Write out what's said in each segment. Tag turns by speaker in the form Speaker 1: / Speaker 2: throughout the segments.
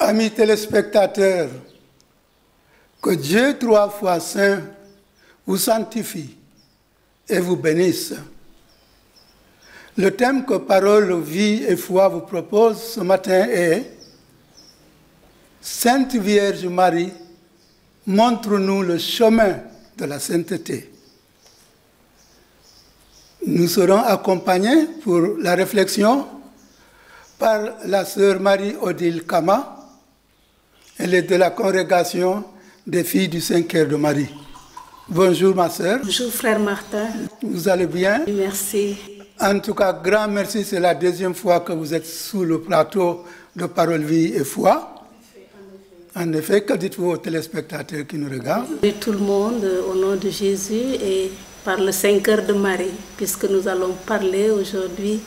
Speaker 1: Amis téléspectateurs, que Dieu 3 fois saint vous sanctifie et vous bénisse. Le thème que Parole, Vie et Foi vous propose ce matin est Sainte Vierge Marie, montre-nous le chemin de la sainteté. Nous serons accompagnés pour la réflexion par la sœur Marie-Odile Kama. Elle est de la congrégation des filles du Saint-Cœur de Marie. Bonjour ma sœur.
Speaker 2: Bonjour frère Martin.
Speaker 1: Vous allez bien?
Speaker 2: Merci.
Speaker 1: En tout cas, grand merci, c'est la deuxième fois que vous êtes sous le plateau de Parole, Vie et Foi. En effet, que dites-vous aux téléspectateurs qui nous regardent?
Speaker 2: Et tout le monde, au nom de Jésus et par le Saint-Cœur de Marie, puisque nous allons parler aujourd'hui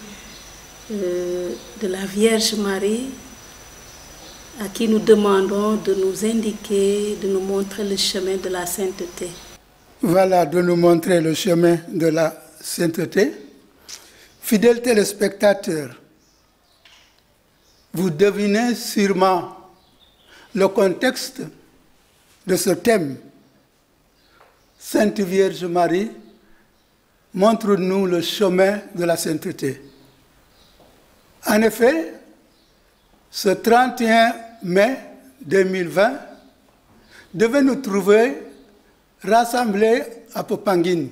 Speaker 2: de la Vierge Marie, à qui nous demandons de nous indiquer, de nous montrer le chemin de la sainteté.
Speaker 1: Voilà, de nous montrer le chemin de la sainteté. Fidèles téléspectateurs, vous devinez sûrement le contexte de ce thème. Sainte Vierge Marie, montre-nous le chemin de la sainteté. En effet, ce 31 mai 2020 devait nous trouver rassemblés à Popenguine,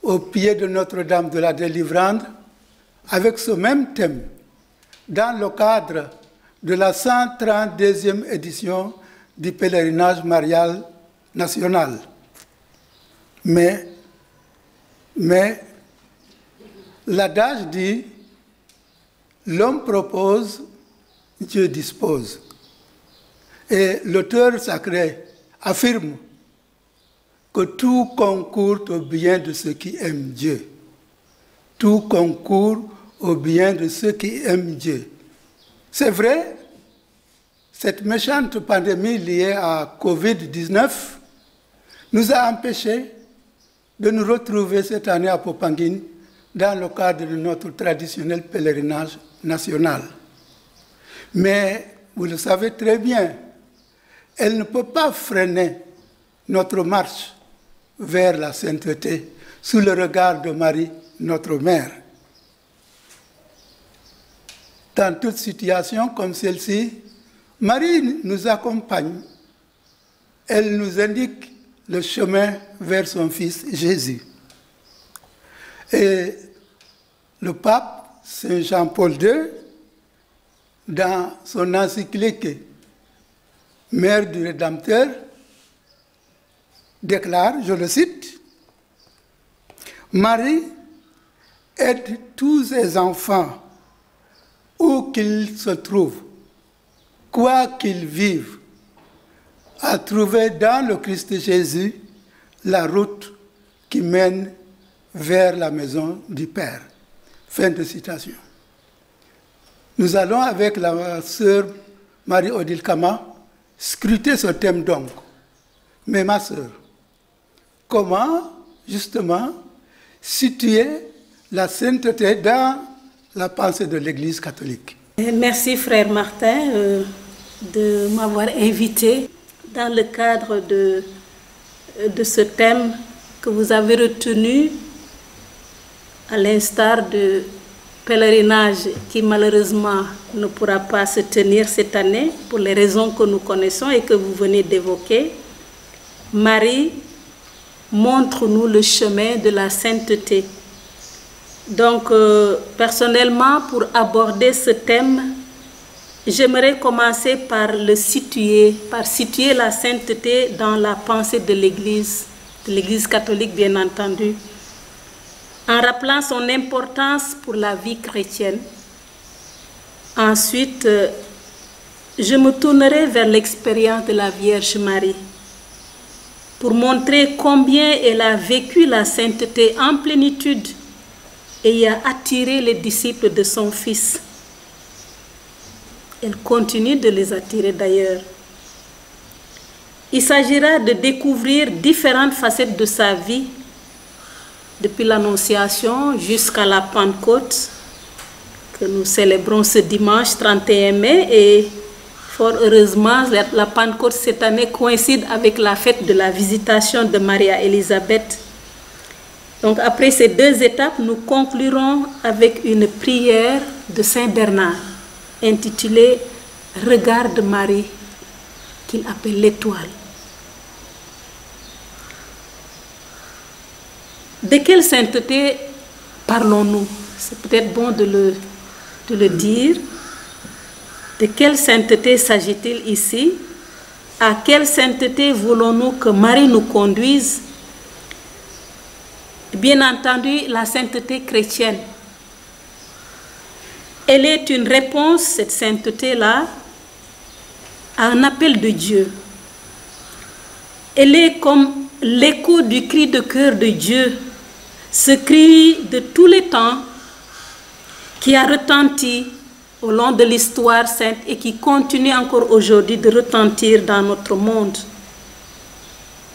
Speaker 1: au pied de Notre-Dame de la Délivrande, avec ce même thème, dans le cadre de la 132e édition du pèlerinage marial national. Mais l'adage dit « L'homme propose, Dieu dispose ». Et l'auteur sacré affirme que tout concourt au bien de ceux qui aiment Dieu. Tout concourt au bien de ceux qui aiment Dieu. C'est vrai, cette méchante pandémie liée à Covid-19 nous a empêchés de nous retrouver cette année à Popenguine dans le cadre de notre traditionnel pèlerinage national. Mais vous le savez très bien, elle ne peut pas freiner notre marche vers la sainteté sous le regard de Marie, notre mère. Dans toute situation comme celle-ci, Marie nous accompagne. Elle nous indique le chemin vers son Fils Jésus. Et le pape Saint Jean-Paul II, dans son encyclique Mère du Rédempteur, déclare, je le cite, « Marie aide tous ses enfants où qu'ils se trouvent, quoi qu'ils vivent, à trouver dans le Christ Jésus la route qui mène vers la maison du Père. » Fin de citation. Nous allons avec la sœur Marie-Odile Kama scruter ce thème donc. Mais ma sœur, comment justement situer la sainteté dans la pensée de l'Église catholique?
Speaker 2: Merci frère Martin de m'avoir invité dans le cadre de ce thème que vous avez retenu à l'instar de pèlerinage qui malheureusement ne pourra pas se tenir cette année pour les raisons que nous connaissons et que vous venez d'évoquer. Marie, montre-nous le chemin de la sainteté. Donc, personnellement, pour aborder ce thème, j'aimerais commencer par situer la sainteté dans la pensée de l'Église catholique, bien entendu, en rappelant son importance pour la vie chrétienne. Ensuite, je me tournerai vers l'expérience de la Vierge Marie pour montrer combien elle a vécu la sainteté en plénitude et y a attiré les disciples de son Fils. Elle continue de les attirer d'ailleurs. Il s'agira de découvrir différentes facettes de sa vie, depuis l'Annonciation jusqu'à la Pentecôte, que nous célébrons ce dimanche 31 mai, et Fort heureusement, la Pentecôte cette année coïncide avec la fête de la visitation de Maria-Élisabeth. Donc après ces deux étapes, nous conclurons avec une prière de Saint Bernard intitulée « Regarde Marie » qu'il appelle l'étoile. De quelle sainteté parlons-nous? C'est peut-être bon de le dire. De quelle sainteté s'agit-il ici? À quelle sainteté voulons-nous que Marie nous conduise? Bien entendu, la sainteté chrétienne. Elle est une réponse, cette sainteté-là, à un appel de Dieu. Elle est comme l'écho du cri de cœur de Dieu, ce cri de tous les temps qui a retenti au long de l'histoire sainte et qui continue encore aujourd'hui de retentir dans notre monde.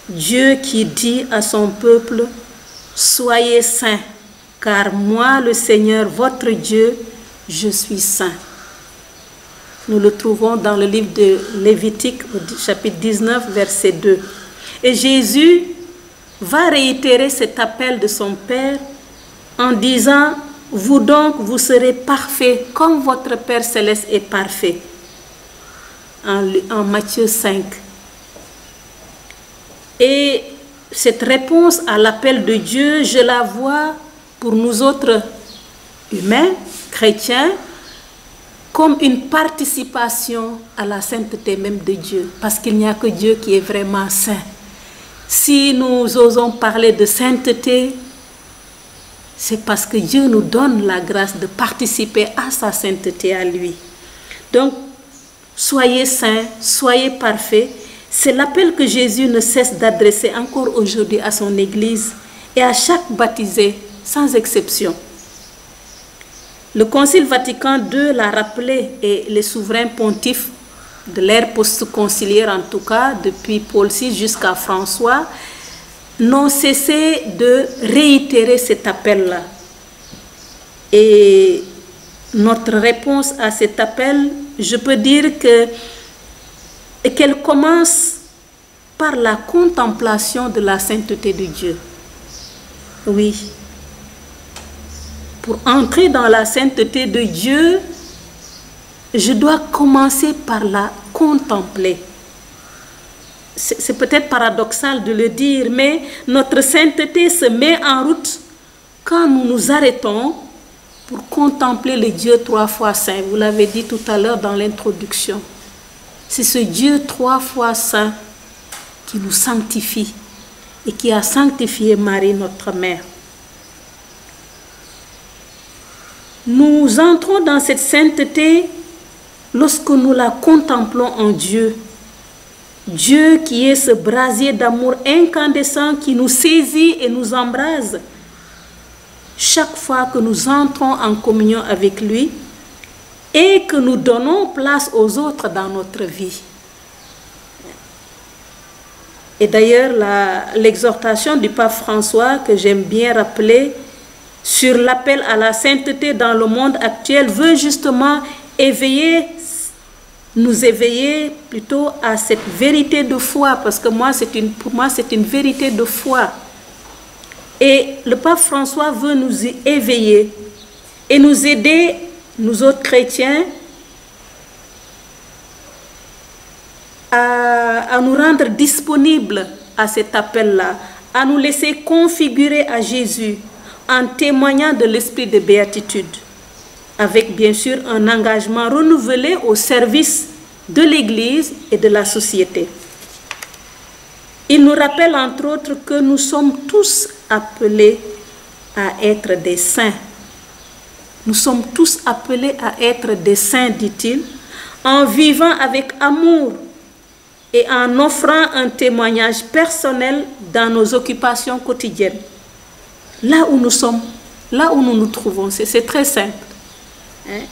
Speaker 2: Dieu qui dit à son peuple: soyez saints, car moi, le Seigneur, votre Dieu, je suis saint. Nous le trouvons dans le livre de Lévitique, chapitre 19, verset 2. Et Jésus va réitérer cet appel de son Père en disant: vous donc, vous serez parfaits comme votre Père céleste est parfait. En Matthieu 5. Et cette réponse à l'appel de Dieu, je la vois pour nous autres humains, chrétiens, comme une participation à la sainteté même de Dieu. Parce qu'il n'y a que Dieu qui est vraiment saint. Si nous osons parler de sainteté, c'est parce que Dieu nous donne la grâce de participer à sa sainteté à lui. Donc, soyez saints, soyez parfaits. C'est l'appel que Jésus ne cesse d'adresser encore aujourd'hui à son Église et à chaque baptisé, sans exception. Le Concile Vatican II l'a rappelé et les souverains pontifes de l'ère post-conciliaire, en tout cas, depuis Paul VI jusqu'à François, n'ont cessé de réitérer cet appel-là. Et notre réponse à cet appel, je peux dire qu'elle commence par la contemplation de la sainteté de Dieu. Oui. Pour entrer dans la sainteté de Dieu, je dois commencer par la contempler. C'est peut-être paradoxal de le dire, mais notre sainteté se met en route quand nous nous arrêtons pour contempler le Dieu trois fois saint. Vous l'avez dit tout à l'heure dans l'introduction. C'est ce Dieu trois fois saint qui nous sanctifie et qui a sanctifié Marie, notre mère. Nous entrons dans cette sainteté lorsque nous la contemplons en Dieu. Dieu qui est ce brasier d'amour incandescent qui nous saisit et nous embrase chaque fois que nous entrons en communion avec lui et que nous donnons place aux autres dans notre vie. Et d'ailleurs, l'exhortation du pape François, que j'aime bien rappeler, sur l'appel à la sainteté dans le monde actuel, veut justement nous éveiller plutôt à cette vérité de foi, parce que pour moi, c'est une vérité de foi. Et le pape François veut nous y éveiller et nous aider, nous autres chrétiens, à nous rendre disponibles à cet appel-là, à nous laisser configurer à Jésus en témoignant de l'esprit de béatitude, avec bien sûr un engagement renouvelé au service de l'Église et de la société. Il nous rappelle entre autres que nous sommes tous appelés à être des saints. Nous sommes tous appelés à être des saints, dit-il, en vivant avec amour et en offrant un témoignage personnel dans nos occupations quotidiennes. Là où nous sommes, là où nous nous trouvons, c'est très simple. Hein?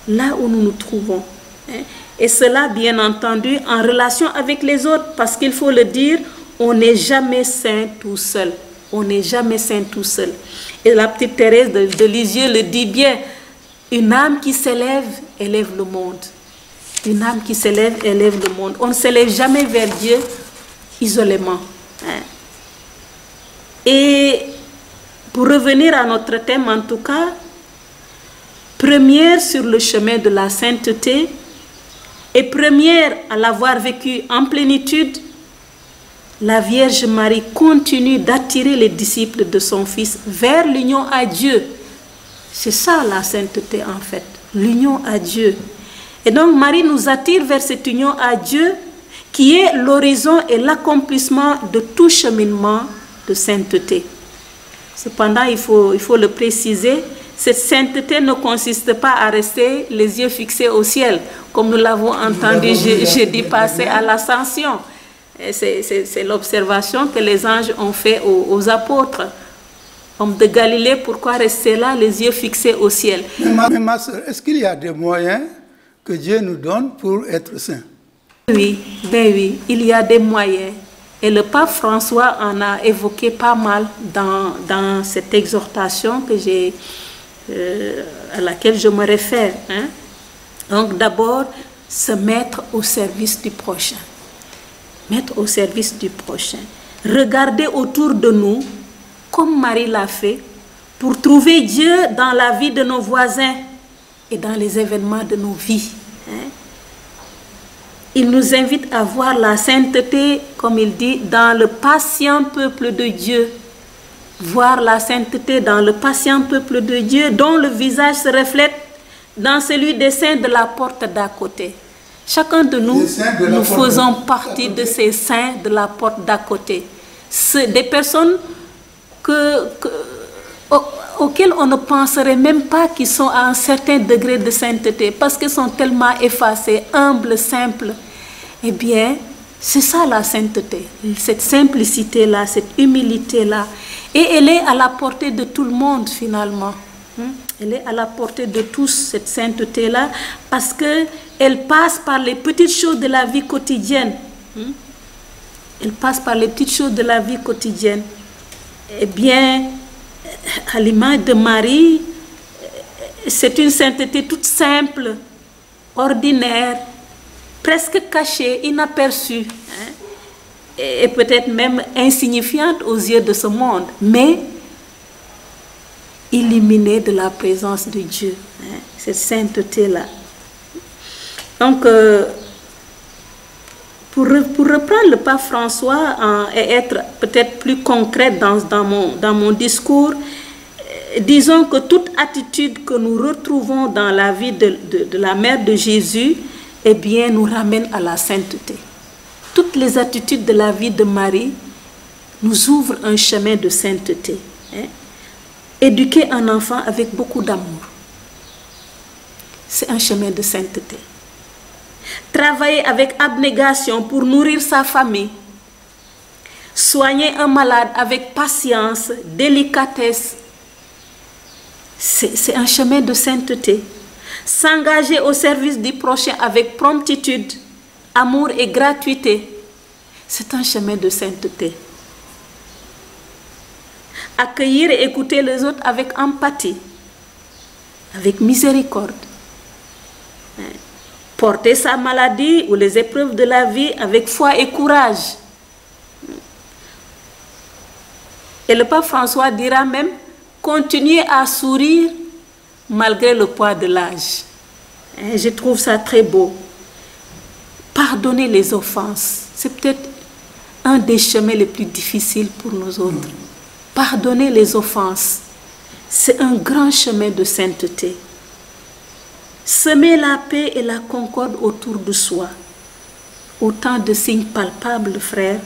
Speaker 2: Là où nous nous trouvons. Hein? Et cela, bien entendu, en relation avec les autres, parce qu'il faut le dire, on n'est jamais saint tout seul. On n'est jamais saint tout seul. Et la petite Thérèse de Lisieux le dit bien, une âme qui s'élève, élève le monde. Une âme qui s'élève élève le monde. On ne s'élève jamais vers Dieu isolément. Hein. Et pour revenir à notre thème, en tout cas, première sur le chemin de la sainteté et première à l'avoir vécu en plénitude, la Vierge Marie continue d'attirer les disciples de son Fils vers l'union à Dieu. C'est ça la sainteté en fait, l'union à Dieu. Et donc Marie nous attire vers cette union à Dieu qui est l'horizon et l'accomplissement de tout cheminement de sainteté. Cependant, il faut le préciser, cette sainteté ne consiste pas à rester les yeux fixés au ciel, comme nous l'avons entendu jeudi passé à l'Ascension. C'est l'observation que les anges ont fait aux apôtres. Hommes de Galilée, pourquoi rester là, les yeux fixés au ciel?
Speaker 1: Mais ma soeur, est-ce qu'il y a des moyens que Dieu nous donne pour être saints?
Speaker 2: Oui, ben oui, il y a des moyens. Et le pape François en a évoqué pas mal dans cette exhortation à laquelle je me réfère. Hein? Donc d'abord, se mettre au service du prochain. Mettre au service du prochain. Regarder autour de nous, comme Marie l'a fait, pour trouver Dieu dans la vie de nos voisins et dans les événements de nos vies. Hein? Il nous invite à voir la sainteté, comme il dit, dans le patient peuple de Dieu. Voir la sainteté dans le patient peuple de Dieu, dont le visage se reflète dans celui des saints de la porte d'à côté. Chacun de nous, nous faisons partie de ces saints de la porte d'à côté. Des personnes auxquelles on ne penserait même pas qu'ils sont à un certain degré de sainteté, parce qu'ils sont tellement effacés, humbles, simples. Eh bien, c'est ça la sainteté, cette simplicité-là, cette humilité-là. Et elle est à la portée de tout le monde finalement. Elle est à la portée de tous, cette sainteté-là, parce qu'elle passe par les petites choses de la vie quotidienne. Elle passe par les petites choses de la vie quotidienne. Eh bien, à l'image de Marie, c'est une sainteté toute simple, ordinaire, presque cachée, inaperçue, hein, et peut-être même insignifiante aux yeux de ce monde, mais illuminée de la présence de Dieu, hein, cette sainteté-là. Donc, pour reprendre le pape François et être peut-être plus concrète dans mon discours, disons que toute attitude que nous retrouvons dans la vie de la mère de Jésus, eh bien, nous ramène à la sainteté. Toutes les attitudes de la vie de Marie nous ouvrent un chemin de sainteté. Hein? Éduquer un enfant avec beaucoup d'amour, c'est un chemin de sainteté. Travailler avec abnégation pour nourrir sa famille, soigner un malade avec patience, délicatesse, c'est un chemin de sainteté. S'engager au service du prochain avec promptitude, amour et gratuité, c'est un chemin de sainteté. Accueillir et écouter les autres avec empathie, avec miséricorde. Porter sa maladie ou les épreuves de la vie avec foi et courage. Et le pape François dira même, continuer à sourire malgré le poids de l'âge. Je trouve ça très beau. Pardonner les offenses, c'est peut-être un des chemins les plus difficiles pour nous autres. Pardonner les offenses, c'est un grand chemin de sainteté. Semer la paix et la concorde autour de soi, autant de signes palpables, frères,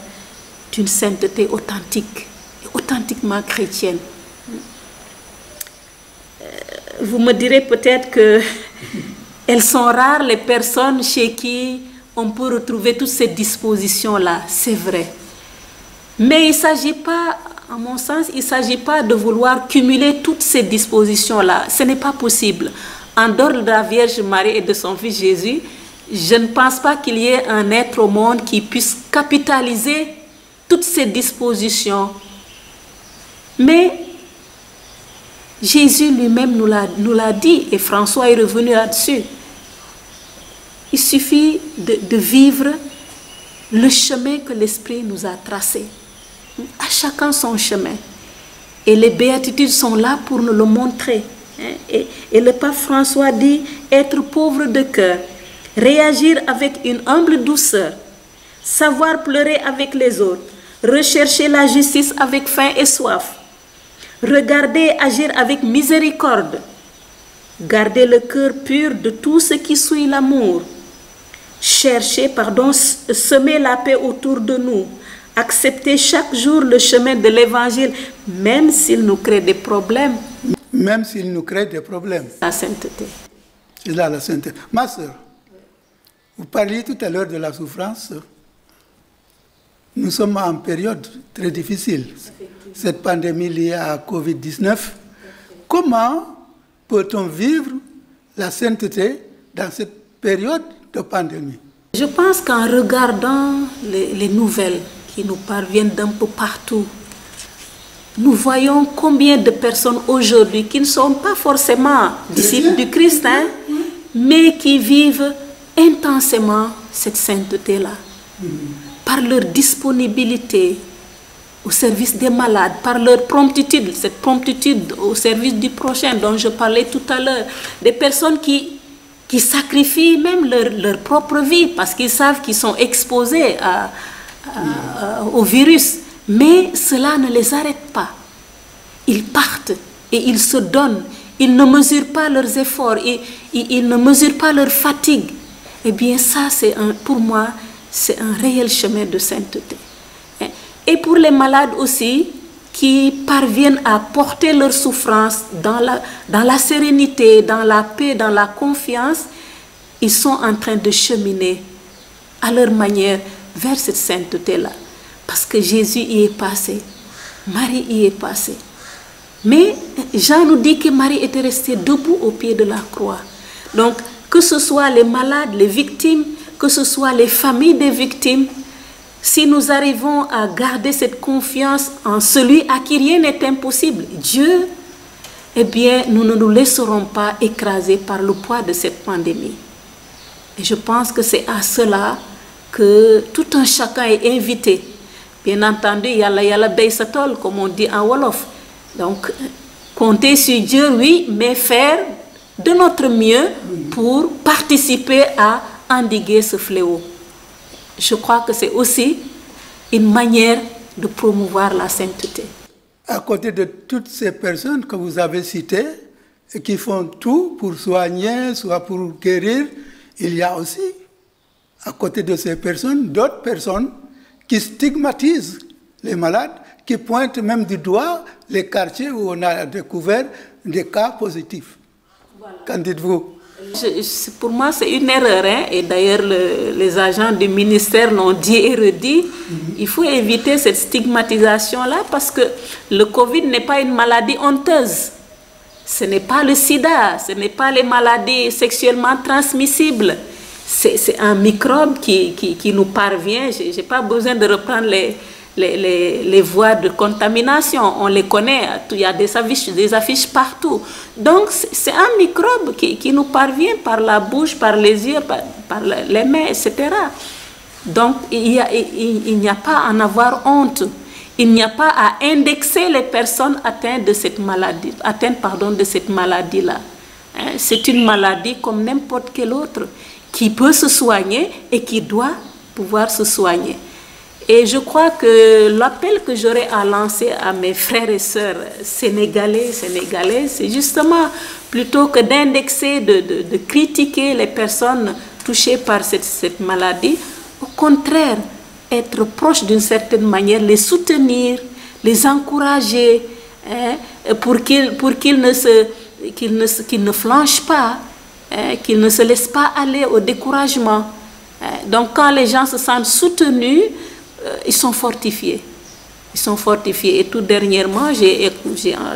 Speaker 2: d'une sainteté authentique et authentiquement chrétienne. Vous me direz peut-être que elles sont rares les personnes chez qui on peut retrouver toutes ces dispositions-là, c'est vrai. Mais il ne s'agit pas, à mon sens, il ne s'agit pas de vouloir cumuler toutes ces dispositions-là. Ce n'est pas possible. En dehors de la Vierge Marie et de son Fils Jésus, je ne pense pas qu'il y ait un être au monde qui puisse capitaliser toutes ces dispositions. Mais Jésus lui-même nous l'a dit, et François est revenu là-dessus. Il suffit de vivre le chemin que l'Esprit nous a tracé. À chacun son chemin. Et les béatitudes sont là pour nous le montrer. Et le pape François dit être pauvre de cœur, réagir avec une humble douceur, savoir pleurer avec les autres, rechercher la justice avec faim et soif, regarder et agir avec miséricorde, garder le cœur pur de tout ce qui suit l'amour, chercher, semer la paix autour de nous, accepter chaque jour le chemin de l'évangile, même s'il nous crée des problèmes.
Speaker 1: Même s'il nous crée des problèmes.
Speaker 2: La sainteté.
Speaker 1: C'est là la sainteté. Ma soeur, vous parliez tout à l'heure de la souffrance. Nous sommes en période très difficile. Cette pandémie liée à Covid-19. Comment peut-on vivre la sainteté dans cette période de pandémie?
Speaker 2: Je pense qu'en regardant les nouvelles qui nous parviennent d'un peu partout, nous voyons combien de personnes aujourd'hui qui ne sont pas forcément disciples du Christ, mais qui vivent intensément cette sainteté-là. Par leur disponibilité au service des malades, par leur promptitude, cette promptitude au service du prochain dont je parlais tout à l'heure. Des personnes qui sacrifient même leur propre vie parce qu'ils savent qu'ils sont exposés au virus. Mais cela ne les arrête pas. Ils partent et ils se donnent. Ils ne mesurent pas leurs efforts. Ils ne mesurent pas leur fatigue. Eh bien ça, pour moi, c'est un réel chemin de sainteté. Et pour les malades aussi, qui parviennent à porter leur souffrance dans la sérénité, dans la paix, dans la confiance, ils sont en train de cheminer à leur manière vers cette sainteté-là. Parce que Jésus y est passé, Marie y est passée. Mais Jean nous dit que Marie était restée debout au pied de la croix. Donc, que ce soit les malades, les victimes, que ce soit les familles des victimes, si nous arrivons à garder cette confiance en celui à qui rien n'est impossible, Dieu, eh bien, nous ne nous laisserons pas écraser par le poids de cette pandémie. Et je pense que c'est à cela que tout un chacun est invité. Bien entendu, yalla bay sa tol, comme on dit en Wolof. Donc, compter sur Dieu, oui, mais faire de notre mieux pour participer à endiguer ce fléau. Je crois que c'est aussi une manière de promouvoir la sainteté.
Speaker 1: À côté de toutes ces personnes que vous avez citées, et qui font tout pour soigner, soit pour guérir, il y a aussi, à côté de ces personnes, d'autres personnes qui stigmatisent les malades, qui pointent même du doigt les quartiers où on a découvert des cas positifs. Voilà. Qu'en dites-vous?
Speaker 2: Pour moi, c'est une erreur. Et d'ailleurs, les agents du ministère l'ont dit et redit. Il faut éviter cette stigmatisation-là parce que le Covid n'est pas une maladie honteuse. Ce n'est pas le sida, ce n'est pas les maladies sexuellement transmissibles. C'est un microbe qui nous parvient. Je n'ai pas besoin de reprendre les voies de contamination. On les connaît, il y a des affiches partout. Donc, c'est un microbe qui nous parvient par la bouche, par les yeux, par les mains, etc. Donc, il n'y a pas à en avoir honte. Il n'y a pas à indexer les personnes atteintes de cette maladie, de cette maladie-là. C'est une maladie comme n'importe quelle autre qui peut se soigner et qui doit pouvoir se soigner. Et je crois que l'appel que j'aurais à lancer à mes frères et sœurs sénégalaises, c'est justement plutôt que d'indexer, de critiquer les personnes touchées par cette maladie, au contraire, être proche d'une certaine manière, les soutenir, les encourager, pour qu'ils ne flanchent pas, qu'ils ne se laissent pas aller au découragement. Donc quand les gens se sentent soutenus, ils sont fortifiés. Ils sont fortifiés. Et tout dernièrement, j'ai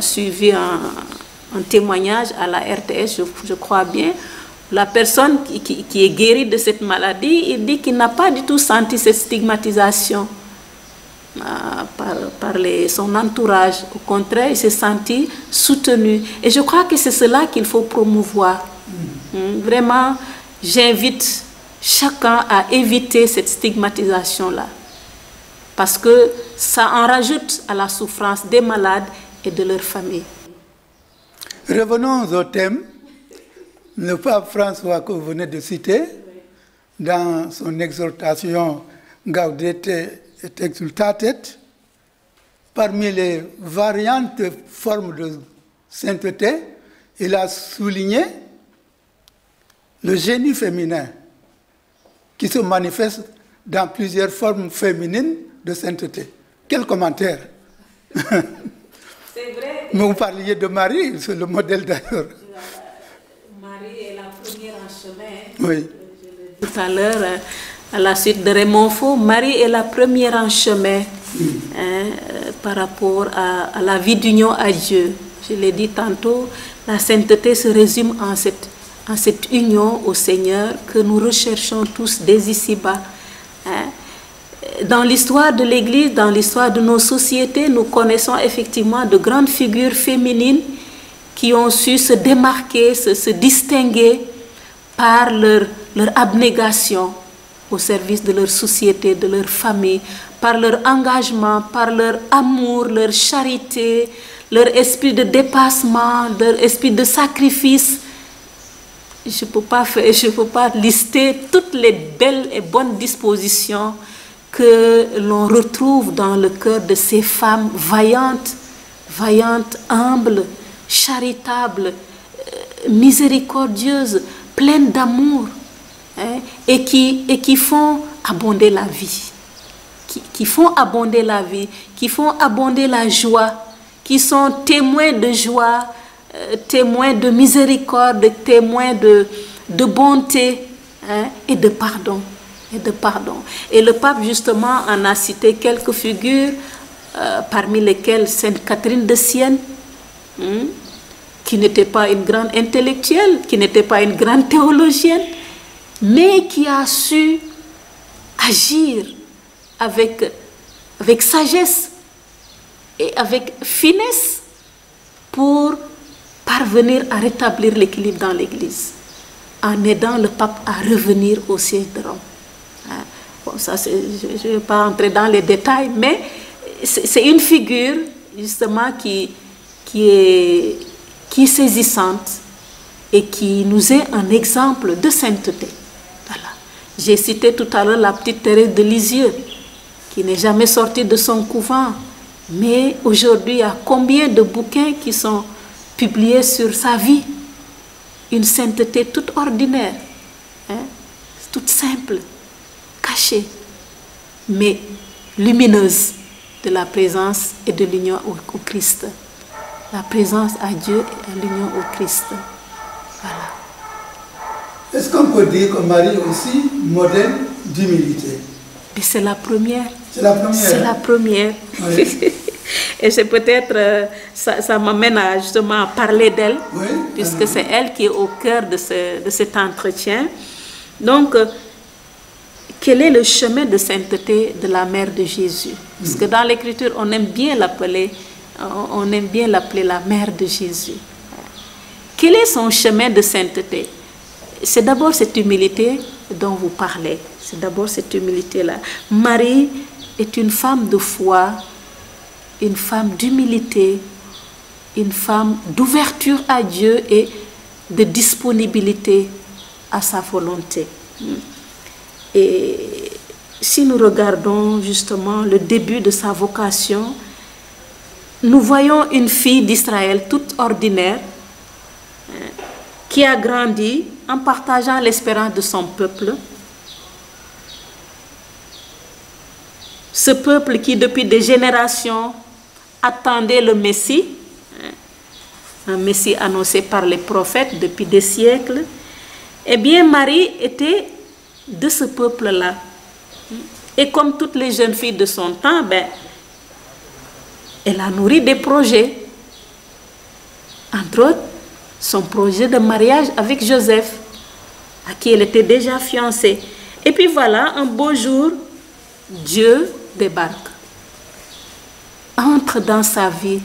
Speaker 2: suivi un témoignage à la RTS, je crois bien. La personne qui est guérie de cette maladie, il dit qu'il n'a pas du tout senti cette stigmatisation par son entourage. Au contraire, il s'est senti soutenu. Et je crois que c'est cela qu'il faut promouvoir. Vraiment, j'invite chacun à éviter cette stigmatisation-là. Parce que ça en rajoute à la souffrance des malades et de leurs familles.
Speaker 1: Revenons au thème. Le pape François que vous venez de citer, dans son exhortation Gaudete et Exsultate, parmi les variantes formes de sainteté, il a souligné le génie féminin qui se manifeste dans plusieurs formes féminines de sainteté. Quel commentaire?
Speaker 2: C'est vrai.
Speaker 1: Mais vous parliez de Marie, c'est le modèle d'ailleurs.
Speaker 2: Marie est la première en chemin.
Speaker 1: Oui.
Speaker 2: Je l'ai dit tout à l'heure, à la suite de Raymond Faux, Marie est la première en chemin par rapport à la vie d'union à Dieu. Je l'ai dit tantôt, la sainteté se résume en cette union au Seigneur que nous recherchons tous dès ici-bas. Dans l'histoire de l'Église, dans l'histoire de nos sociétés, nous connaissons effectivement de grandes figures féminines qui ont su se démarquer, se distinguer par leur abnégation au service de leur société, de leur famille, par leur engagement, par leur amour, leur charité, leur esprit de dépassement, leur esprit de sacrifice. Je ne peux pas lister toutes les belles et bonnes dispositions que l'on retrouve dans le cœur de ces femmes vaillantes, humbles, charitables, miséricordieuses, pleines d'amour, et qui font abonder la vie, qui font abonder la vie, qui font abonder la joie, qui sont témoins de joie, témoins de miséricorde, témoins de bonté et de pardon. Et le pape, justement, en a cité quelques figures, parmi lesquelles Sainte Catherine de Sienne, qui n'était pas une grande intellectuelle, qui n'était pas une grande théologienne, mais qui a su agir avec sagesse et avec finesse pour parvenir à rétablir l'équilibre dans l'Église, en aidant le pape à revenir au siège de Rome. Bon, ça, je ne vais pas entrer dans les détails, mais c'est une figure justement qui est saisissante et qui nous est un exemple de sainteté. Voilà. J'ai cité tout à l'heure la petite Thérèse de Lisieux, qui n'est jamais sortie de son couvent, mais aujourd'hui, il y a combien de bouquins qui sont publiés sur sa vie? Une sainteté toute ordinaire, toute simple, cachée, mais lumineuse de la présence et de l'union au Christ. La présence à Dieu et à l'union au Christ. Voilà.
Speaker 1: Est-ce qu'on peut dire que Marie est aussi modèle d'humilité?
Speaker 2: Mais c'est la première.
Speaker 1: C'est la première.
Speaker 2: C'est la première.
Speaker 1: Oui.
Speaker 2: Et c'est peut-être, ça m'amène justement à parler d'elle,
Speaker 1: oui,
Speaker 2: puisque c'est elle qui est au cœur de cet entretien. Donc, quel est le chemin de sainteté de la mère de Jésus? Parce que dans l'Écriture, on aime bien l'appeler la mère de Jésus. Quel est son chemin de sainteté? C'est d'abord cette humilité dont vous parlez. C'est d'abord cette humilité-là. Marie est une femme de foi, une femme d'humilité, une femme d'ouverture à Dieu et de disponibilité à sa volonté. Et si nous regardons justement le début de sa vocation, nous voyons une fille d'Israël toute ordinaire qui a grandi en partageant l'espérance de son peuple. Ce peuple qui depuis des générations attendait le Messie, un Messie annoncé par les prophètes depuis des siècles. Eh bien, Marie était de ce peuple-là. Et comme toutes les jeunes filles de son temps, elle a nourri des projets. Entre autres, son projet de mariage avec Joseph, à qui elle était déjà fiancée. Et puis voilà, un beau jour, Dieu débarque, entre dans sa vie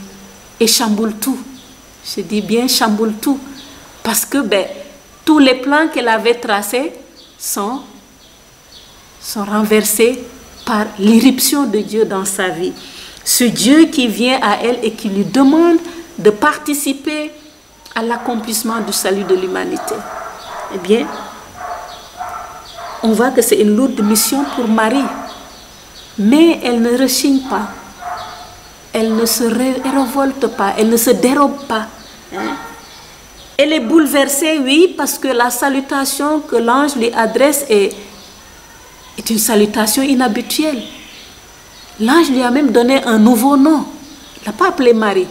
Speaker 2: et chamboule tout. Je dis bien chamboule tout, parce que tous les plans qu'elle avait tracés sont sont renversées par l'irruption de Dieu dans sa vie. Ce Dieu qui vient à elle et qui lui demande de participer à l'accomplissement du salut de l'humanité. Eh bien, on voit que c'est une lourde mission pour Marie. Mais elle ne rechigne pas. Elle ne se révolte pas. Elle ne se dérobe pas. Hein? Elle est bouleversée, oui, parce que la salutation que l'ange lui adresse est une salutation inhabituelle. L'ange lui a même donné un nouveau nom. Il n'a pas appelé Marie.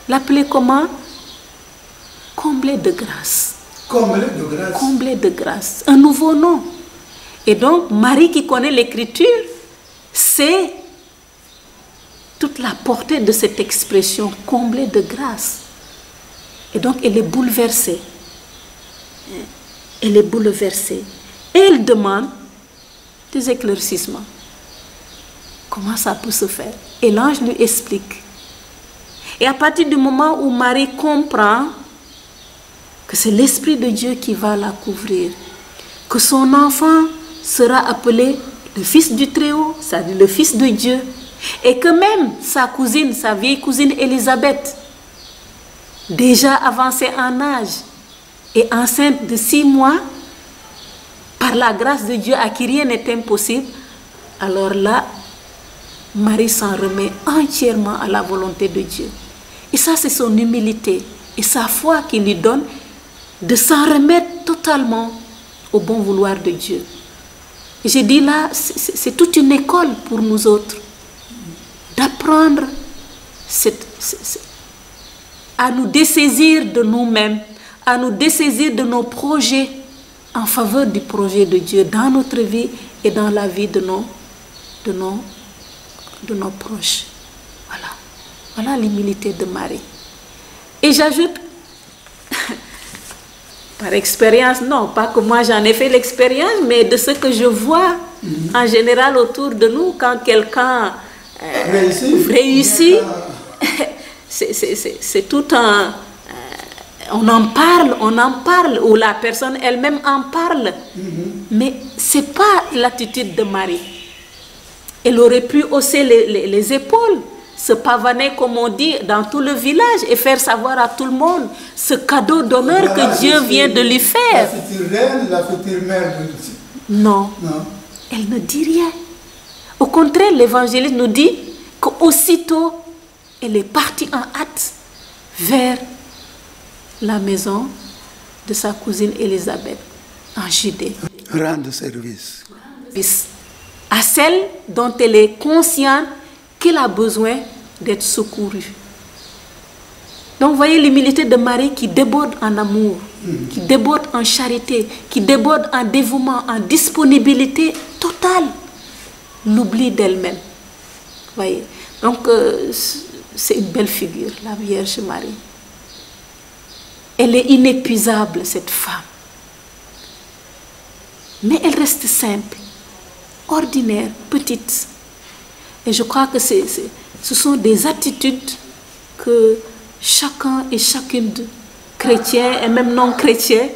Speaker 2: Il l'a appelé comment? Comblée de grâce.
Speaker 1: Comblée de grâce.
Speaker 2: Comblée de grâce. Un nouveau nom. Et donc, Marie qui connaît l'écriture, sait toute la portée de cette expression, comblée de grâce. Et donc, elle est bouleversée. Elle est bouleversée. Et elle demande des éclaircissements. Comment ça peut se faire? Et l'ange lui explique. Et à partir du moment où Marie comprend que c'est l'Esprit de Dieu qui va la couvrir, que son enfant sera appelé le Fils du Très-Haut, c'est-à-dire le Fils de Dieu, et que même sa cousine, sa vieille cousine Élisabeth, déjà avancée en âge et enceinte de 6 mois, par la grâce de Dieu à qui rien n'est impossible, alors là, Marie s'en remet entièrement à la volonté de Dieu. Et ça, c'est son humilité et sa foi qui lui donne de s'en remettre totalement au bon vouloir de Dieu. Et j'ai dit là, c'est toute une école pour nous autres, d'apprendre à nous dessaisir de nous-mêmes, à nous dessaisir de nos projets en faveur du projet de Dieu dans notre vie et dans la vie de nos proches. Voilà. Voilà l'humilité de Marie. Et j'ajoute, par expérience, non, pas que moi j'en ai fait l'expérience, mais de ce que je vois en général autour de nous, quand quelqu'un réussit, c'est tout un... on en parle, ou la personne elle-même en parle. Mais ce n'est pas l'attitude de Marie. Elle aurait pu hausser les épaules, se pavaner, comme on dit, dans tout le village et faire savoir à tout le monde ce cadeau d'honneur que Dieu vient de lui faire.
Speaker 1: La future reine, la future mère de Dieu.
Speaker 2: Non, elle ne dit rien. Au contraire, l'évangéliste nous dit qu'aussitôt, elle est partie en hâte vers la maison de sa cousine Élisabeth en Judée.
Speaker 1: Rendre service.
Speaker 2: À celle dont elle est consciente qu'elle a besoin d'être secourue. Donc, vous voyez l'humilité de Marie qui déborde en amour, qui déborde en charité, qui déborde en dévouement, en disponibilité totale. L'oubli d'elle-même. Vous voyez. Donc, c'est une belle figure, la Vierge Marie. Elle est inépuisable, cette femme. Mais elle reste simple, ordinaire, petite. Et je crois que ce sont des attitudes que chacun et chacune de chrétiens et même non chrétiens,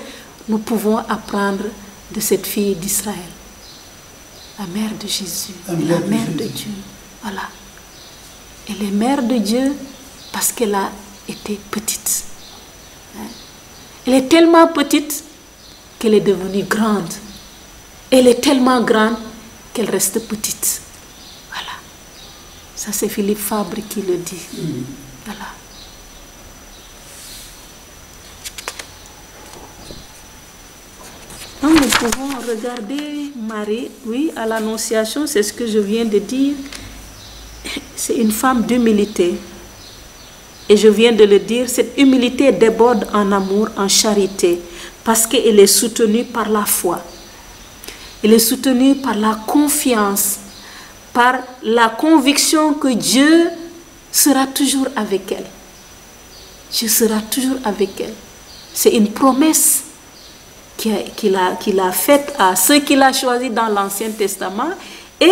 Speaker 2: nous pouvons apprendre de cette fille d'Israël. La mère de Jésus, la mère de Dieu. Voilà. Elle est mère de Dieu parce qu'elle a été petite. Elle est tellement petite qu'elle est devenue grande. Elle est tellement grande qu'elle reste petite. Voilà. Ça, c'est Philippe Fabre qui le dit. Voilà. Donc, nous pouvons regarder Marie, oui, à l'Annonciation, c'est ce que je viens de dire. C'est une femme d'humilité. Et je viens de le dire, cette humilité déborde en amour, en charité, parce qu'elle est soutenue par la foi. Elle est soutenue par la confiance, par la conviction que Dieu sera toujours avec elle. Dieu sera toujours avec elle. C'est une promesse qu'il a faite à ceux qu'il a choisis dans l'Ancien Testament et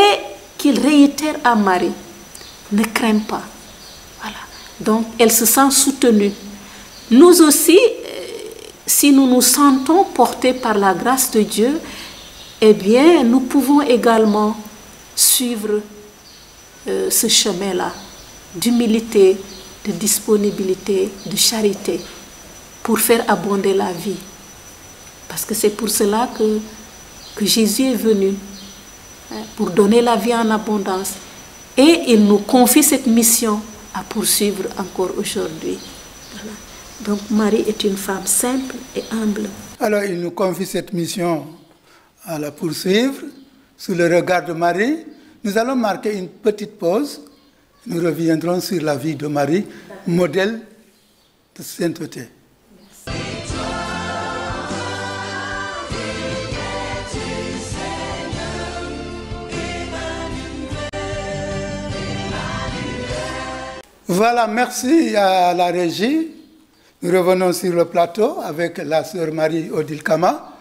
Speaker 2: qu'il réitère à Marie. Ne crains pas. Voilà. Donc, elle se sent soutenue. Nous aussi, si nous nous sentons portés par la grâce de Dieu, eh bien, nous pouvons également suivre ce chemin-là d'humilité, de disponibilité, de charité pour faire abonder la vie. Parce que c'est pour cela que Jésus est venu, hein, pour donner la vie en abondance. Et il nous confie cette mission à poursuivre encore aujourd'hui. Voilà. Donc Marie est une femme simple et humble.
Speaker 1: Alors il nous confie cette mission à la poursuivre sous le regard de Marie. Nous allons marquer une petite pause. Nous reviendrons sur la vie de Marie, modèle de sainteté. Voilà, merci à la régie. Nous revenons sur le plateau avec la sœur Marie-Odile Kama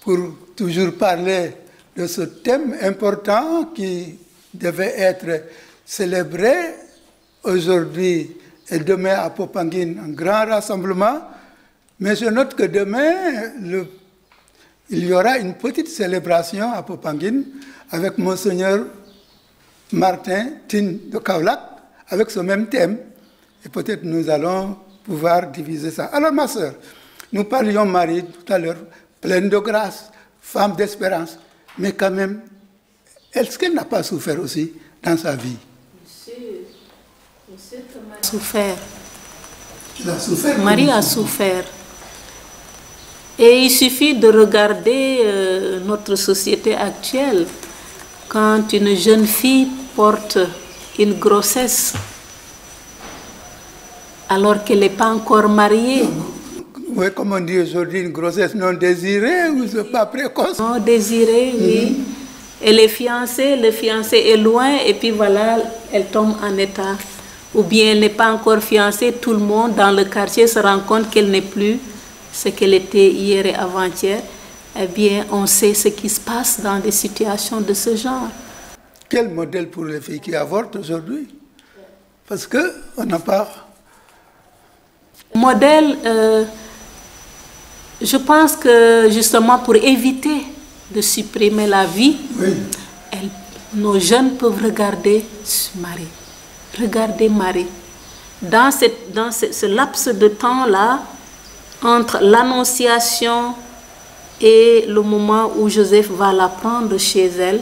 Speaker 1: pour toujours parler de ce thème important qui devait être célébré aujourd'hui et demain à Popenguine, un grand rassemblement. Mais je note que demain, il y aura une petite célébration à Popenguine avec Monseigneur Martin Tin de Kaolack, avec ce même thème. Et peut-être nous allons pouvoir diviser ça. Alors ma sœur, nous parlions Marie tout à l'heure, pleine de grâce, femme d'espérance. Mais quand même, est-ce qu'elle n'a pas souffert aussi dans sa vie?
Speaker 2: Souffert.
Speaker 1: Elle a souffert.
Speaker 2: Marie a souffert. Et il suffit de regarder notre société actuelle. Quand une jeune fille porte une grossesse, alors qu'elle n'est pas encore mariée.
Speaker 1: Oui, comme on dit aujourd'hui, une grossesse non désirée ou c'est pas précoce.
Speaker 2: Non désirée, oui. Elle est fiancée, le fiancé est loin et puis voilà, elle tombe en état. Ou bien elle n'est pas encore fiancée, tout le monde dans le quartier se rend compte qu'elle n'est plus ce qu'elle était hier et avant-hier. Eh bien, on sait ce qui se passe dans des situations de ce genre.
Speaker 1: Quel modèle pour les filles qui avortent aujourd'hui? Parce qu'on n'a pas...
Speaker 2: Modèle, je pense que justement pour éviter de supprimer la vie,
Speaker 1: Oui.
Speaker 2: Nos jeunes peuvent regarder Marie. Regardez Marie. Dans ce laps de temps-là, entre l'annonciation et le moment où Joseph va la prendre chez elle,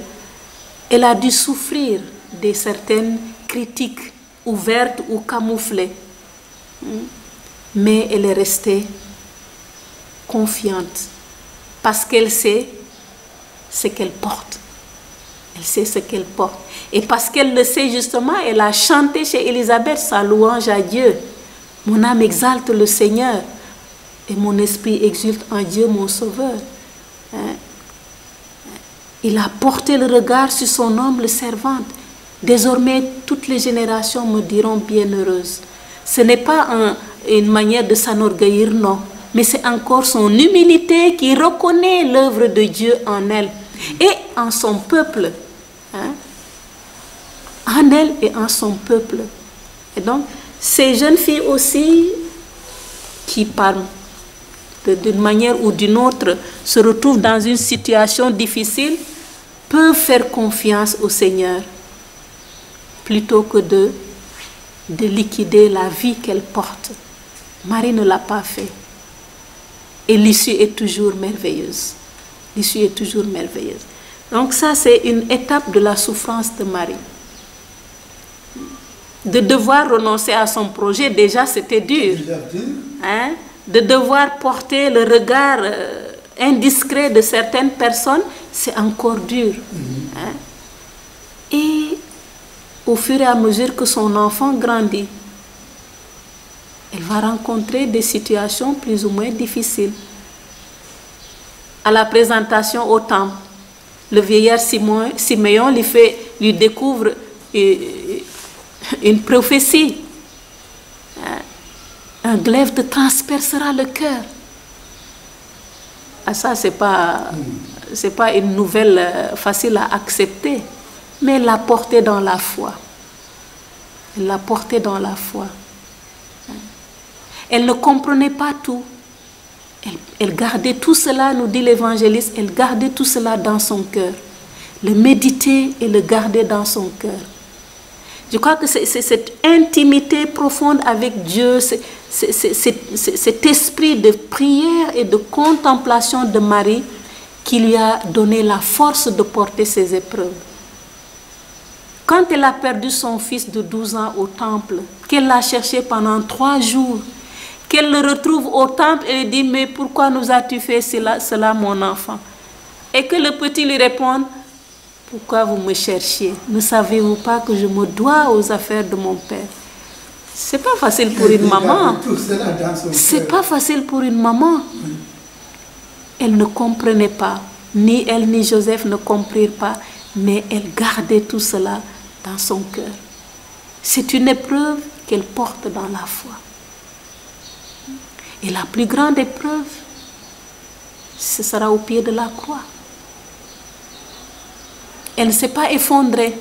Speaker 2: elle a dû souffrir de certaines critiques ouvertes ou camouflées. Mais elle est restée confiante parce qu'elle sait ce qu'elle porte. Elle sait ce qu'elle porte. Et parce qu'elle le sait justement, elle a chanté chez Élisabeth sa louange à Dieu. Mon âme exalte le Seigneur et mon esprit exulte en Dieu mon Sauveur. Hein? Il a porté le regard sur son humble servante. Désormais, toutes les générations me diront bienheureuse. Ce n'est pas une manière de s'enorgueillir, non. Mais c'est encore son humilité qui reconnaît l'œuvre de Dieu en elle et en son peuple. Hein? En elle et en son peuple. Et donc, ces jeunes filles aussi qui parlent d'une manière ou d'une autre se retrouvent dans une situation difficile peuvent faire confiance au Seigneur plutôt que de liquider la vie qu'elle porte. Marie ne l'a pas fait. Et l'issue est toujours merveilleuse. L'issue est toujours merveilleuse. Donc ça, c'est une étape de la souffrance de Marie. De devoir renoncer à son projet, déjà c'était dur. Hein? De devoir porter le regard indiscret de certaines personnes, c'est encore dur. Hein? Et au fur et à mesure que son enfant grandit, elle va rencontrer des situations plus ou moins difficiles. À la présentation au temple, le vieillard Siméon lui découvre une prophétie. Un glaive te transpercera le cœur. Ah, ça, c'est pas une nouvelle facile à accepter, mais elle l'a portée dans la foi. Elle l'a portée dans la foi. Elle ne comprenait pas tout. Elle gardait tout cela, nous dit l'évangéliste, elle gardait tout cela dans son cœur. Le méditer et le garder dans son cœur. Je crois que c'est cette intimité profonde avec Dieu, cet esprit de prière et de contemplation de Marie qui lui a donné la force de porter ses épreuves. Quand elle a perdu son fils de 12 ans au temple, qu'elle l'a cherché pendant 3 jours, qu'elle le retrouve au temple et lui dit « Mais pourquoi nous as-tu fait cela, mon enfant ?» Et que le petit lui réponde « Pourquoi vous me cherchiez? Ne savez-vous pas que je me dois aux affaires de mon père ?» C'est pas facile pour une maman. C'est pas facile pour une maman. Elle ne comprenait pas. Ni elle ni Joseph ne comprirent pas. Mais elle gardait tout cela dans son cœur. C'est une épreuve qu'elle porte dans la foi. Et la plus grande épreuve, ce sera au pied de la croix. Elle ne s'est pas effondrée.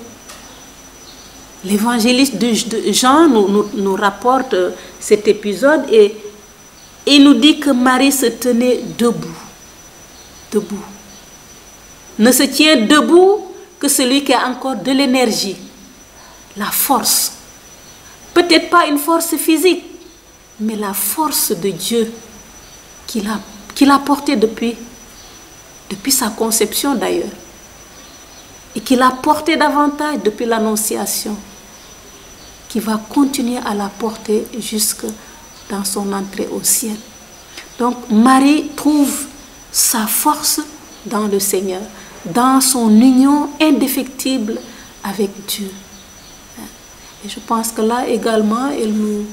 Speaker 2: L'évangéliste de Jean nous rapporte cet épisode et il nous dit que Marie se tenait debout. Debout. Ne se tient debout que celui qui a encore de l'énergie, la force. Peut-être pas une force physique, mais la force de Dieu qu'il a portée depuis sa conception d'ailleurs. Et qu'il a portée davantage depuis l'Annonciation, qui va continuer à la porter jusque dans son entrée au ciel. Donc Marie trouve sa force dans le Seigneur, dans son union indéfectible avec Dieu. Et je pense que là également, elle nous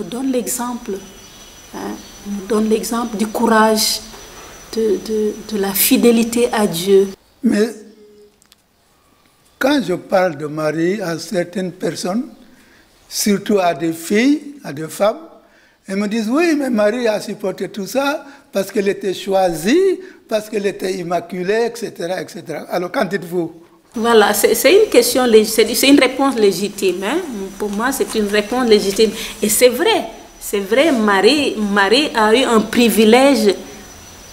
Speaker 2: donne l'exemple. Elle nous donne l'exemple du courage, de la fidélité à Dieu.
Speaker 1: Mais quand je parle de Marie à certaines personnes, surtout à des filles, à des femmes, elles me disent, oui, mais Marie a supporté tout ça parce qu'elle était choisie, parce qu'elle était immaculée, etc., etc. Alors, qu'en dites-vous?
Speaker 2: Voilà, c'est une question, c'est une réponse légitime. Hein? Pour moi, c'est une réponse légitime. Et c'est vrai, Marie a eu un privilège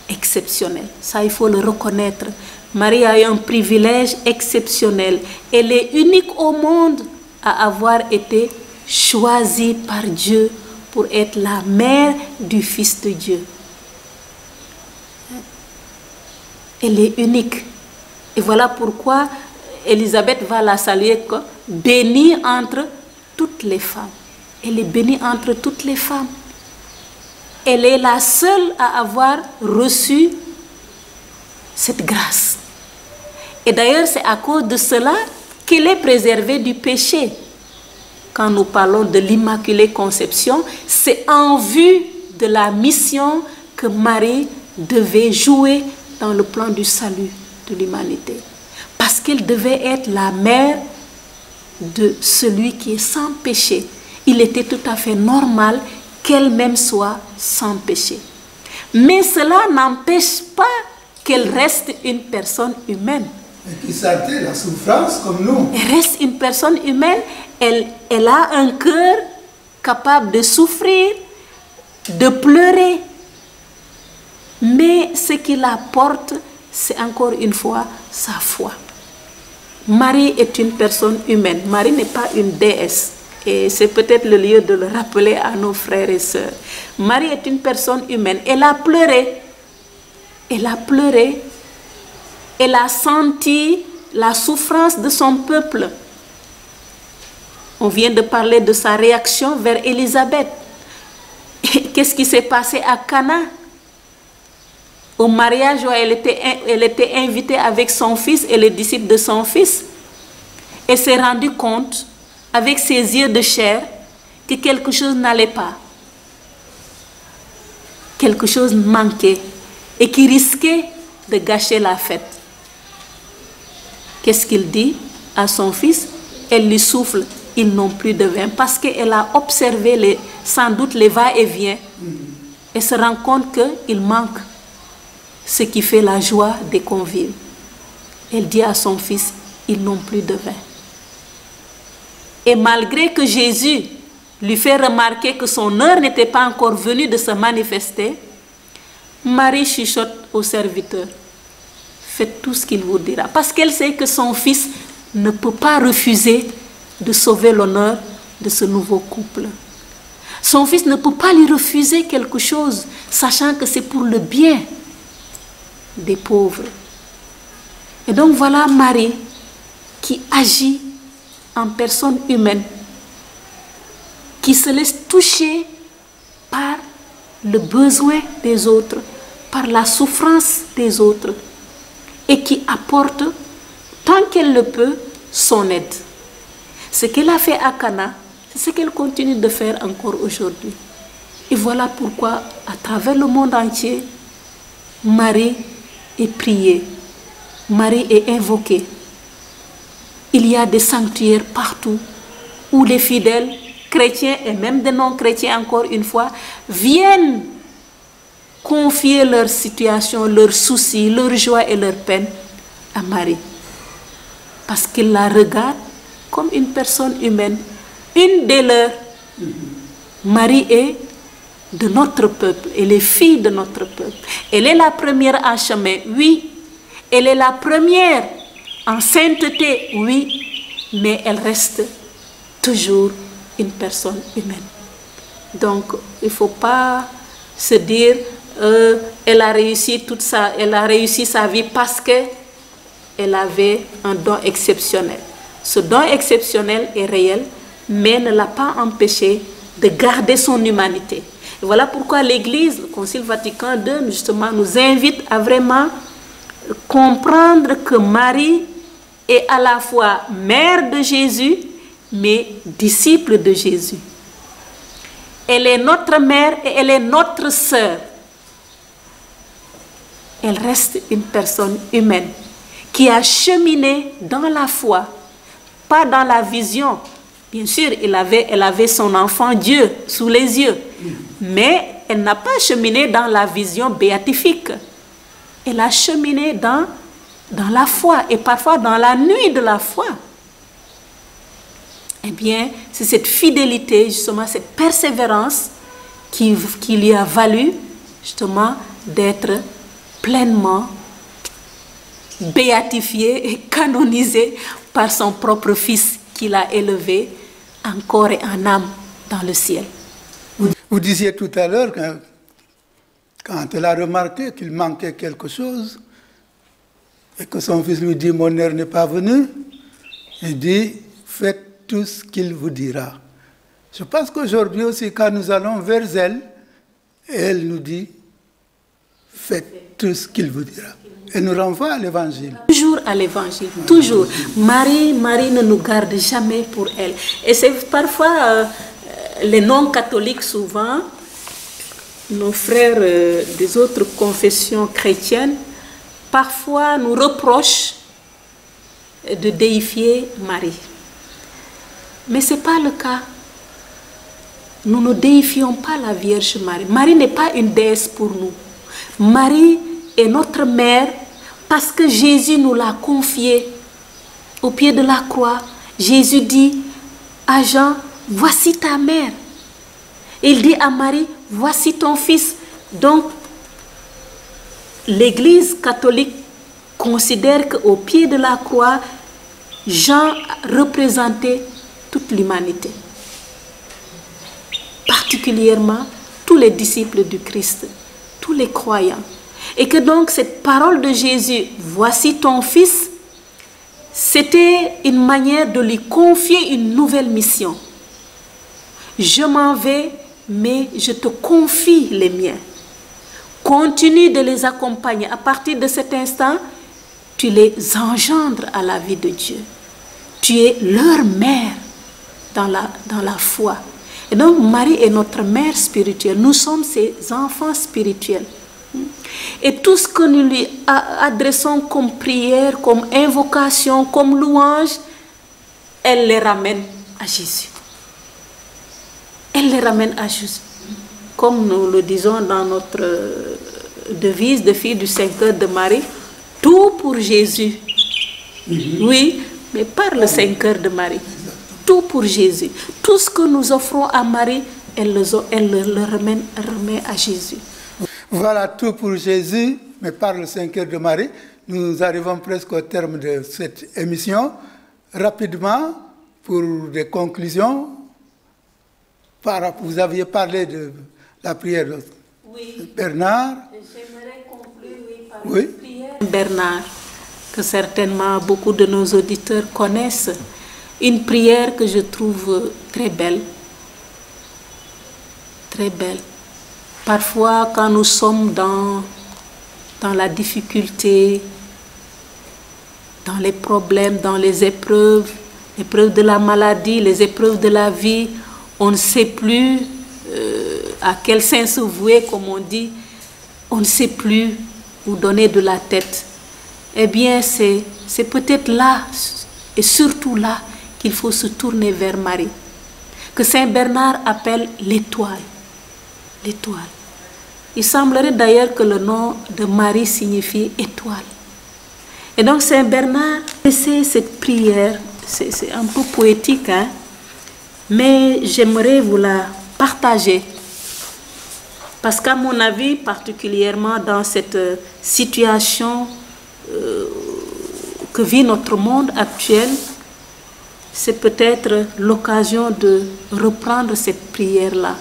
Speaker 2: exceptionnel. Ça, il faut le reconnaître. Marie a eu un privilège exceptionnel. Elle est unique au monde à avoir été choisie par Dieu pour être la mère du Fils de Dieu. Elle est unique. Et voilà pourquoi Élisabeth va la saluer comme bénie entre toutes les femmes. Elle est bénie entre toutes les femmes. Elle est la seule à avoir reçu cette grâce. Et d'ailleurs, c'est à cause de cela qu'elle est préservée du péché. Quand nous parlons de l'Immaculée Conception, c'est en vue de la mission que Marie devait jouer dans le plan du salut de l'humanité. Parce qu'elle devait être la mère de celui qui est sans péché. Il était tout à fait normal qu'elle-même soit sans péché. Mais cela n'empêche pas qu'elle reste une personne humaine.
Speaker 1: Et qui sentait la souffrance comme nous.
Speaker 2: Elle reste une personne humaine. Elle a un cœur capable de souffrir, de pleurer. Mais ce qui la porte, c'est encore une fois sa foi. Marie est une personne humaine. Marie n'est pas une déesse. Et c'est peut-être le lieu de le rappeler à nos frères et sœurs. Marie est une personne humaine. Elle a pleuré. Elle a pleuré. Elle a senti la souffrance de son peuple. On vient de parler de sa réaction vers Élisabeth. Qu'est-ce qui s'est passé à Cana? Au mariage où elle était invitée avec son fils et les disciples de son fils. Elle s'est rendue compte, avec ses yeux de chair, que quelque chose n'allait pas. Quelque chose manquait et qui risquait de gâcher la fête. Qu'est-ce qu'il dit à son fils? Elle lui souffle, ils n'ont plus de vin, parce qu'elle a observé sans doute les va-et-vient et se rend compte qu'il manque ce qui fait la joie des convives. Elle dit à son fils, ils n'ont plus de vin. Et malgré que Jésus lui fait remarquer que son heure n'était pas encore venue de se manifester, Marie chuchote au serviteur, faites tout ce qu'il vous dira. Parce qu'elle sait que son fils ne peut pas refuser de sauver l'honneur de ce nouveau couple. Son fils ne peut pas lui refuser quelque chose, sachant que c'est pour le bien des pauvres. Et donc voilà Marie qui agit en personne humaine, qui se laisse toucher par le besoin des autres, par la souffrance des autres, et qui apporte, tant qu'elle le peut, son aide. Ce qu'elle a fait à Cana, c'est ce qu'elle continue de faire encore aujourd'hui. Et voilà pourquoi, à travers le monde entier, Marie est priée, Marie est invoquée. Il y a des sanctuaires partout où les fidèles, chrétiens et même des non-chrétiens, encore une fois, viennent confier leur situation, leurs soucis, leurs joies et leurs peines à Marie. Parce qu'ils la regardent comme une personne humaine, une des leurs. Marie est de notre peuple, elle est fille de notre peuple. Elle est la première en chemin, oui. Elle est la première en sainteté, oui. Mais elle reste toujours une personne humaine. Donc, il ne faut pas se dire elle a réussi sa vie parce qu'elle avait un don exceptionnel. Ce don exceptionnel est réel, mais ne l'a pas empêché de garder son humanité. Et voilà pourquoi l'Église, le Concile Vatican II, justement, nous invite à vraiment comprendre que Marie est à la fois mère de Jésus, mais disciple de Jésus. Elle est notre mère et elle est notre sœur. Elle reste une personne humaine qui a cheminé dans la foi, pas dans la vision. Bien sûr, elle avait son enfant Dieu sous les yeux, mais elle n'a pas cheminé dans la vision béatifique. Elle a cheminé dans la foi et parfois dans la nuit de la foi. Eh bien, c'est cette fidélité, justement, cette persévérance qui lui a valu, justement, d'être pleinement béatifiée et canonisée par son propre Fils qu'il a élevé en corps et en âme dans le ciel.
Speaker 1: Vous disiez tout à l'heure que quand elle a remarqué qu'il manquait quelque chose et que son fils lui dit « Mon heure n'est pas venue », il dit « Faites tout ce qu'il vous dira ». Je pense qu'aujourd'hui aussi, quand nous allons vers elle, elle nous dit « Faites tout ce qu'il vous dira ». Elle nous renvoie à l'Évangile.
Speaker 2: Toujours à l'Évangile, toujours. Marie ne nous garde jamais pour elle. Et c'est parfois les non-catholiques, souvent, nos frères des autres confessions chrétiennes, parfois nous reprochent de déifier Marie. Mais ce n'est pas le cas. Nous ne déifions pas la Vierge Marie. Marie n'est pas une déesse pour nous. Marie est notre mère parce que Jésus nous l'a confiée au pied de la croix. Jésus dit à Jean, voici ta mère. Il dit à Marie, voici ton fils. Donc, l'Église catholique considère qu'au pied de la croix, Jean représentait toute l'humanité. Particulièrement tous les disciples du Christ, tous les croyants. Et que donc cette parole de Jésus, voici ton fils, c'était une manière de lui confier une nouvelle mission. Je m'en vais, mais je te confie les miens. Continue de les accompagner. À partir de cet instant, tu les engendres à la vie de Dieu. Tu es leur mère dans la foi. Et donc Marie est notre mère spirituelle. Nous sommes ses enfants spirituels. Et tout ce que nous lui adressons comme prière, comme invocation, comme louange, elle les ramène à Jésus. Elle les ramène à Jésus. Comme nous le disons dans notre devise de fille du Saint-Cœur de Marie, tout pour Jésus. Oui, mais par le Saint-Cœur de Marie. tout pour Jésus. Tout ce que nous offrons à Marie, elle le remet à Jésus.
Speaker 1: Voilà tout pour Jésus, mais par le Saint-Cœur de Marie. Nous arrivons presque au terme de cette émission. Rapidement, pour des conclusions, vous aviez parlé de la prière de Bernard.
Speaker 2: J'aimerais conclure par la prière de Bernard, que certainement beaucoup de nos auditeurs connaissent. Une prière que je trouve très belle. Très belle. Parfois, quand nous sommes dans la difficulté, dans les problèmes, dans les épreuves de la maladie, les épreuves de la vie, on ne sait plus à quel sein se vouer, comme on dit, on ne sait plus où donner de la tête. Eh bien, c'est peut-être là, et surtout là, qu'il faut se tourner vers Marie, que Saint Bernard appelle l'étoile. L'étoile. Il semblerait d'ailleurs que le nom de Marie signifie étoile. Et donc Saint Bernard, c'est cette prière, c'est un peu poétique, hein? Mais j'aimerais vous la partager. Parce qu'à mon avis, particulièrement dans cette situation que vit notre monde actuel, c'est peut-être l'occasion de reprendre cette prière-là.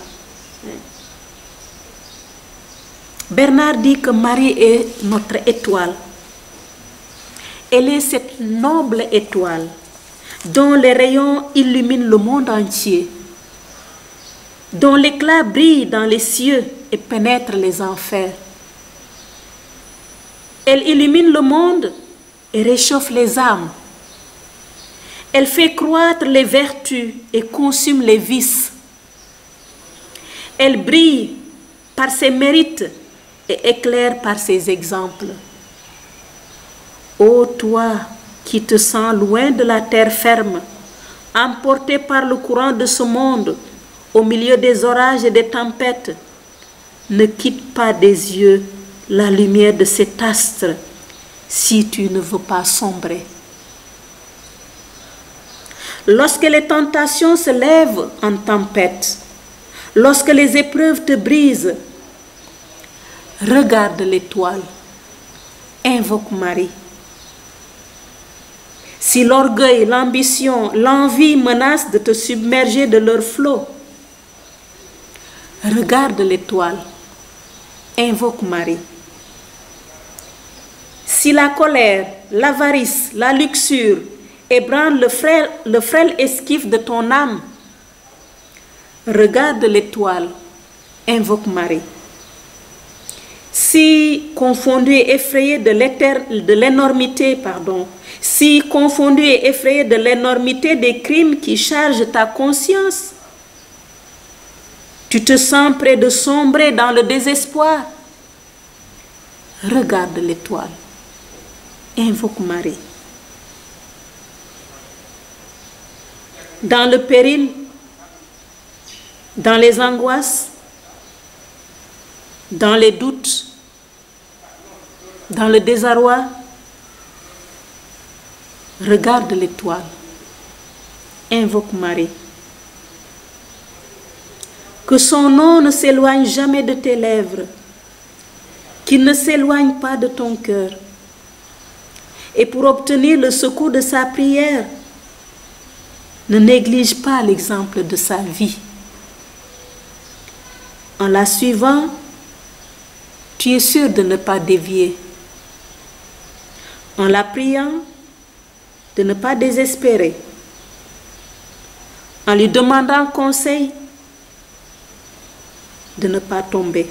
Speaker 2: Bernard dit que Marie est notre étoile. Elle est cette noble étoile dont les rayons illuminent le monde entier, dont l'éclat brille dans les cieux et pénètre les enfers. Elle illumine le monde et réchauffe les âmes. Elle fait croître les vertus et consume les vices. Elle brille par ses mérites et éclaire par ses exemples. Ô toi qui te sens loin de la terre ferme, emporté par le courant de ce monde, au milieu des orages et des tempêtes, ne quitte pas des yeux la lumière de cet astre si tu ne veux pas sombrer. Lorsque les tentations se lèvent en tempête, lorsque les épreuves te brisent, regarde l'étoile, invoque Marie. Si l'orgueil, l'ambition, l'envie menacent de te submerger de leur flot, regarde l'étoile, invoque Marie. Si la colère, l'avarice, la luxure ébranlent le frêle esquif de ton âme, regarde l'étoile, invoque Marie. Si confondu et effrayé de l'énormité, si confondu et effrayé de l'énormité des crimes qui chargent ta conscience, tu te sens près de sombrer dans le désespoir, regarde l'étoile, invoque Marie. Dans le péril, dans les angoisses, dans les doutes, dans le désarroi, regarde l'étoile, invoque Marie. Que son nom ne s'éloigne jamais de tes lèvres, qu'il ne s'éloigne pas de ton cœur. Et pour obtenir le secours de sa prière, ne néglige pas l'exemple de sa vie. En la suivant, tu es sûr de ne pas dévier. En la priant, de ne pas désespérer. En lui demandant conseil, de ne pas tomber,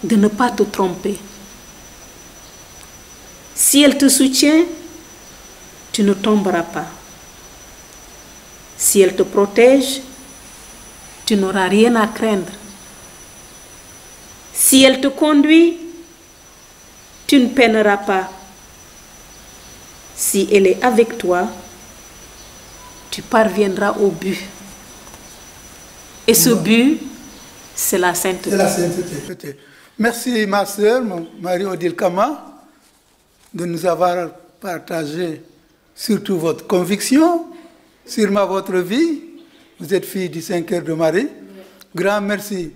Speaker 2: de ne pas te tromper. Si elle te soutient, tu ne tomberas pas. Si elle te protège, tu n'auras rien à craindre. Si elle te conduit, tu ne peineras pas. Si elle est avec toi, tu parviendras au but. Et ce but, c'est la sainteté.
Speaker 1: C'est la sainteté. Merci ma sœur, Marie-Odile Kama, de nous avoir partagé surtout votre conviction sûrement votre vie. Vous êtes fille du 5 heures de Marie. Grand merci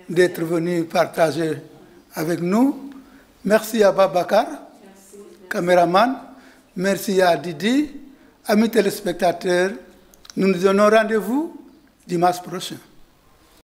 Speaker 1: d'être venu partager avec nous. Merci à Babacar, caméraman. Merci à Didi. Amis téléspectateurs, nous nous donnons rendez-vous dimanche prochain.